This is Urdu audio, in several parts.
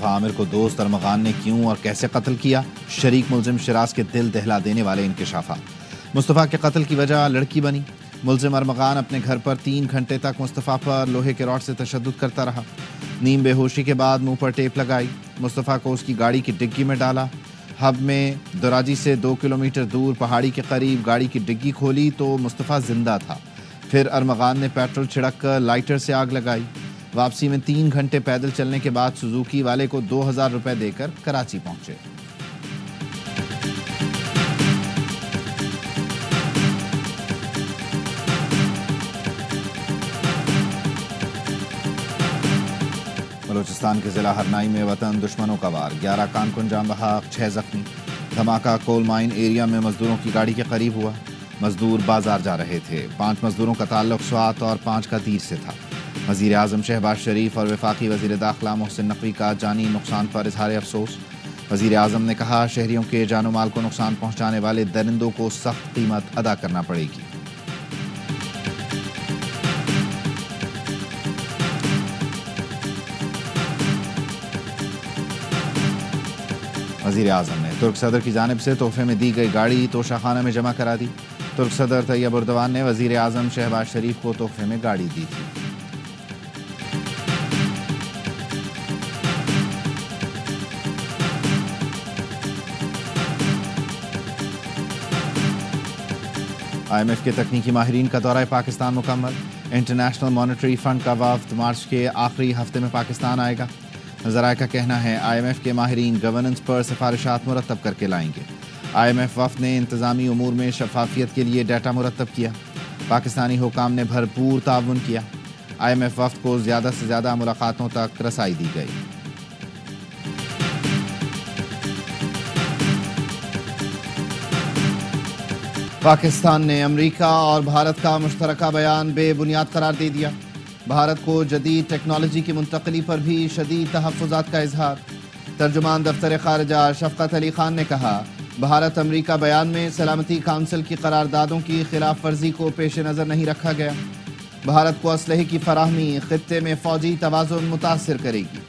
مصطفیٰ عامر کو دوست ارمغان نے کیوں اور کیسے قتل کیا؟ شریک ملزم شراز کے دل دہلا دینے والے انکشافات۔ مصطفیٰ کے قتل کی وجہ لڑکی بنی۔ ملزم ارمغان اپنے گھر پر 3 گھنٹے تک مصطفیٰ پر لوہے کے راڈ سے تشدد کرتا رہا۔ نیم بے ہوشی کے بعد منہ پر ٹیپ لگائی، مصطفیٰ کو اس کی گاڑی کی ڈگی میں ڈالا۔ ہب میں دراجی سے 2 کلومیٹر دور پہاڑی کے قریب گاڑی کی ڈگی کھولی تو مصطفیٰ زندہ تھا۔ پھر ارمغان نے پیٹرول چھڑک کر لائٹر سے آگ لگائی۔ واپسی میں 3 گھنٹے پیدل چلنے کے بعد سوزوکی والے کو 2000 روپے دے کر کراچی پہنچے۔ بلوچستان کے ضلع ہرنائی میں وطن دشمنوں کا وار، 11 کان کو انجام بہا، 6 زخمی۔ دھماکہ کول مائن ایریا میں مزدوروں کی گاڑی کے قریب ہوا۔ مزدور بازار جا رہے تھے۔ 5 مزدوروں کا تعلق سوات اور 5 کا تیر سے تھا۔ وزیر اعظم شہباز شریف اور وفاقی وزیر داخلہ محسن نقوی کا جانی نقصان پر اظہار افسوس۔ وزیر اعظم نے کہا شہریوں کے جان و مال کو نقصان پہنچانے والے درندوں کو سخت قیمت ادا کرنا پڑے گی۔ وزیر اعظم نے ترک صدر کی جانب سے تحفے میں دی گئی گاڑی توشہ خانہ میں جمع کرا دی۔ ترک صدر طیب اردوان نے وزیر اعظم شہباز شریف کو تحفے میں گاڑی دی تھی۔ IMF کے تکنیکی ماہرین کا دورہ پاکستان مکمل۔ انٹرنیشنل مانیٹری فنڈ کا وفد مارچ کے آخری ہفتے میں پاکستان آئے گا۔ ذرائع کا کہنا ہے IMF کے ماہرین گورننس پر سفارشات مرتب کر کے لائیں گے۔ IMF وفد نے انتظامی امور میں شفافیت کے لیے ڈیٹا مرتب کیا۔ پاکستانی حکام نے بھرپور تعاون کیا۔ IMF وفد کو زیادہ سے زیادہ ملاقاتوں تک رسائی دی گئی۔ پاکستان نے امریکہ اور بھارت کا مشترکہ بیان بے بنیاد قرار دے دیا۔ بھارت کو جدید ٹیکنالوجی کی منتقلی پر بھی شدید تحفظات کا اظہار۔ ترجمان دفتر خارجہ شفقت علی خان نے کہا بھارت امریکہ بیان میں سلامتی کونسل کی قراردادوں کی خلاف ورزی کو پیش نظر نہیں رکھا گیا۔ بھارت کو اسلحے کی فراہمی خطے میں فوجی توازن متاثر کرے گی۔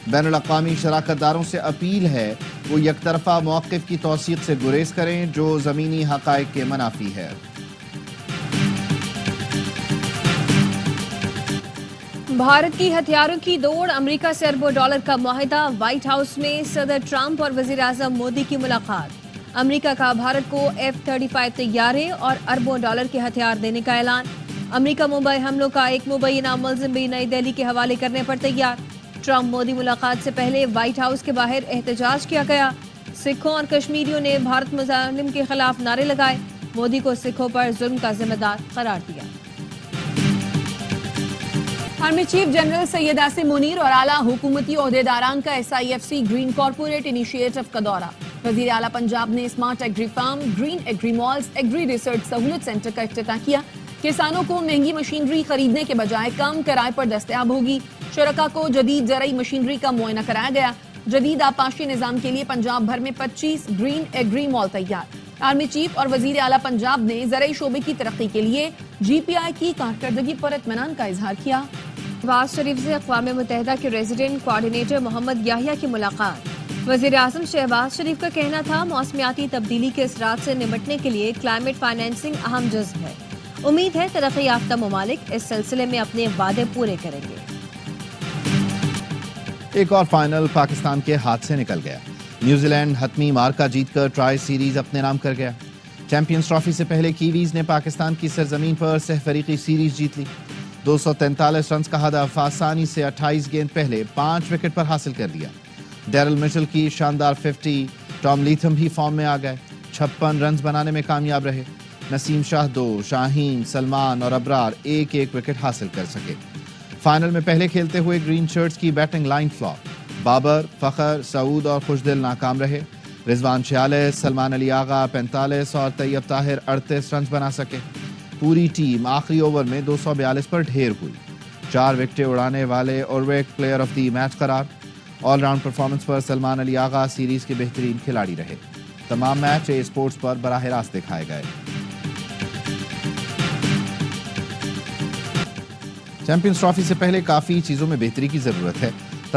بین الاقوامی شراکت داروں سے اپیل ہے وہ یک طرفہ موقف کی توثیق سے گریز کریں جو زمینی حقائق کے منافی ہے۔ بھارت کی ہتھیاروں کی دوڑ، امریکہ سے اربوں ڈالر کا معاہدہ، وائٹ ہاؤس میں صدر ٹرمپ اور وزیر اعظم مودی کی ملاقات۔ امریکہ کا بھارت کو F-35 طیارے اور اربوں ڈالر کے ہتھیار دینے کا اعلان۔ امریکہ ممبئی حملوں کا ایک مبینہ ملزم بھی نئی دہلی کے حوالے کرنے پر تیار۔ ٹرمپ مودی ملاقات سے پہلے وائٹ ہاؤس کے باہر احتجاج کیا گیا۔ سکھوں اور کشمیریوں نے بھارت مظالم کے خلاف نعرے لگائے۔ مودی کو سکھوں پر ظلم کا ذمہ دار قرار دیا۔ Army chief general Syed Asim Munir اور اعلیٰ حکومتی عہدیداران کا SIFC گرین کارپوریٹ انیشیٹو کا دورہ۔ وزیر اعلیٰ پنجاب نے smart agri farm, green agri malls, agri research سہولت سینٹر کا افتتاح کیا۔ کسانوں کو مہنگی مشینری خریدنے کے بجائے کم کرائے پر دستیاب ہوگی۔ شرکاء کو جدید زرعی مشینری کا معائنہ کرایا گیا۔ جدید آبپاشی نظام کے لیے پنجاب بھر میں 25 گرین ایگری مال تیار۔ آرمی چیف اور وزیر اعلیٰ پنجاب نے زرعی شعبے کی ترقی کے لیے GPI کی کارکردگی پر اطمینان کا اظہار کیا۔ نواز شریف سے اقوام متحدہ کے ریزیڈنٹ کوارڈینیٹر محمد یحییٰ کی ملاقات۔ وزیر اعظم شہباز شریف کا کہنا تھا موسمیاتی تبدیلی کے اثرات سے نمٹنے کے لیے کلائمیٹ فائنینسنگ اہم جزو ہے۔ امید ہے ترقی یافتہ ممالک اس سلسلے میں اپنے وعدے پورے کریں گے۔ ایک اور فائنل پاکستان کے ہاتھ سے نکل گیا۔ نیوزی لینڈ حتمی مارکا جیت کر ٹرائی سیریز اپنے نام کر گیا۔ چیمپئنز ٹرافی سے پہلے کیویز نے پاکستان کی سرزمین پر سہ فریقی سیریز جیت لی۔ 243 رنز کا ہدف آسانی سے 28 گیند پہلے 5 وکٹ پر حاصل کر لیا۔ ڈیرل مچل کی شاندار 50، ٹام لیتھم بھی فارم میں آ گئے، 56 رنز بنانے میں کامیاب رہے۔ نسیم شاہ 2، شاہین، سلمان اور ابرار ایک ایک وکٹ حاصل کر سکے۔ فائنل میں پہلے کھیلتے ہوئے گرین شرٹس کی بیٹنگ لائن فلاپ، بابر، فخر، سعود اور خوشدل ناکام رہے۔ رضوان 46، سلمان علی آغا 45 اور طیب طاہر 38 رنز بنا سکے۔ پوری ٹیم آخری اوور میں 242 پر ڈھیر ہوئی۔ 4 وکٹیں اڑانے والے اورویک پلیئر آف دی میچ قرار۔ آل راؤنڈ پرفارمنس پر سلمان علی آغا سیریز کے بہترین کھلاڑی رہے۔ تمام میچ اے اسپورٹس پر براہ راست دکھائے گئے۔ چیمپئنز ٹرافی سے پہلے کافی چیزوں میں بہتری کی ضرورت ہے۔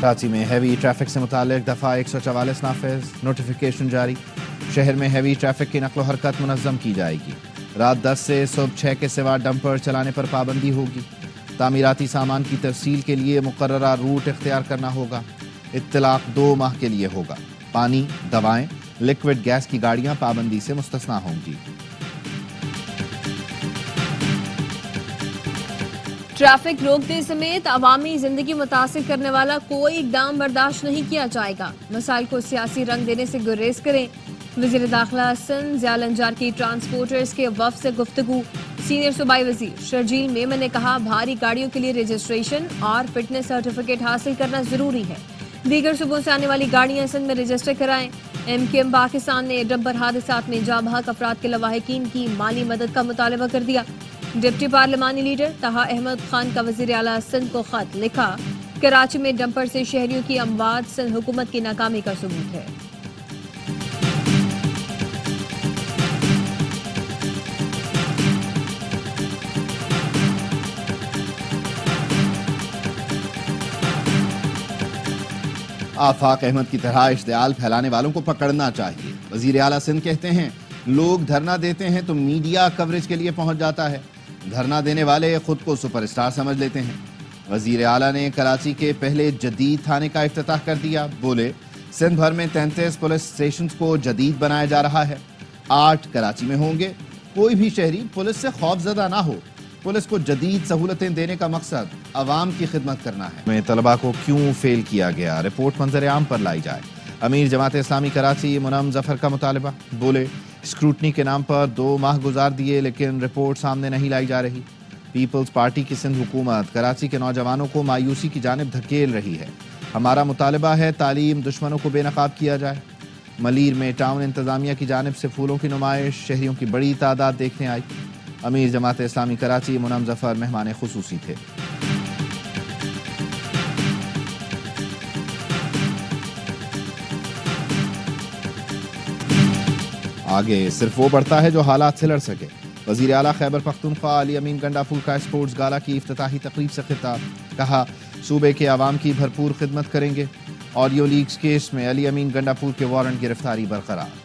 کراچی میں ہیوی ٹریفک سے متعلق دفعہ 144 نافذ، نوٹیفیکیشن جاری۔ شہر میں ہیوی ٹریفک کی نقل و حرکت منظم کی جائے گی۔ رات 10 سے صبح 6 کے سوا ڈمپر چلانے پر پابندی ہوگی۔ تعمیراتی سامان کی ترسیل کے لیے مقررہ روٹ اختیار کرنا ہوگا۔ اطلاق 2 ماہ کے لیے ہوگا۔ پانی، دوائیں، لیکوڈ گیس کی گاڑیاں پابندی سے مستثنیٰ ہوں گی۔ ٹریفک روکنے سمیت عوامی زندگی متاثر کرنے والا کوئی اقدام برداشت نہیں کیا جائے گا۔ مسائل کو سیاسی رنگ دینے سے گریز کریں۔ وزیر داخلہ سندھ ضیاء الانجار کی ٹرانسپورٹرز کے وفد سے گفتگو۔ سینئر صوبائی وزیر شرجیل میمن نے کہا بھاری گاڑیوں کے لیے رجسٹریشن اور فٹنس سرٹیفکیٹ حاصل کرنا ضروری ہے۔ دیگر صوبوں سے آنے والی گاڑیاں سندھ میں رجسٹر کرائیں۔ MKM پاکستان نے ڈمپر حادثات میں جاں بحق افراد کے لواحقین کی مالی مدد کا مطالبہ کر دیا۔ ڈپٹی پارلیمانی لیڈر طہا احمد خان کا وزیر اعلیٰ سندھ کو خط لکھا۔ کراچی میں ڈمپر سے شہریوں کی اموات سندھ حکومت کی ناکامی کا ثبوت ہے۔ آفاق احمد کی طرح اشتعال پھیلانے والوں کو پکڑنا چاہیے۔ وزیر اعلیٰ سندھ کہتے ہیں لوگ دھرنا دیتے ہیں تو میڈیا کوریج کے لیے پہنچ جاتا ہے۔ دھرنا دینے والے خود کو سپر اسٹار سمجھ لیتے ہیں۔ وزیر اعلیٰ نے کراچی کے پہلے جدید تھانے کا افتتاح کر دیا۔ بولے سندھ بھر میں 33 پولیس اسٹیشنز کو جدید بنایا جا رہا ہے۔ 8 کراچی میں ہوں گے۔ کوئی بھی شہری پولیس سے خوف زدہ نہ ہو۔ پولیس کو جدید سہولتیں دینے کا مقصد عوام کی خدمت کرنا ہے۔ میں طلباء کو کیوں فیل کیا گیا، رپورٹ منظر عام پر لائی جائے۔ امیر جماعت اسلامی کراچی منعم ظفر کا مطالبہ۔ بولے اسکروٹنی کے نام پر 2 ماہ گزار دیے لیکن رپورٹ سامنے نہیں لائی جا رہی۔ پیپلز پارٹی کی سندھ حکومت کراچی کے نوجوانوں کو مایوسی کی جانب دھکیل رہی ہے۔ ہمارا مطالبہ ہے تعلیم دشمنوں کو بے نقاب کیا جائے۔ ملیر میں ٹاؤن انتظامیہ کی جانب سے پھولوں کی نمائش، شہریوں کی بڑی تعداد دیکھنے آئی۔ امیر جماعت اسلامی کراچی منعم ظفر مہمان خصوصی تھے۔ آگے صرف وہ بڑھتا ہے جو حالات سے لڑ سکے۔ وزیر اعلیٰ خیبر پختونخوا علی امین گنڈا پور کا اسپورٹس گالا کی افتتاحی تقریب سے خطاب۔ کہا صوبے کے عوام کی بھرپور خدمت کریں گے۔ آڈیو لیکس کیس میں علی امین گنڈا پور کے وارنٹ گرفتاری برقرار۔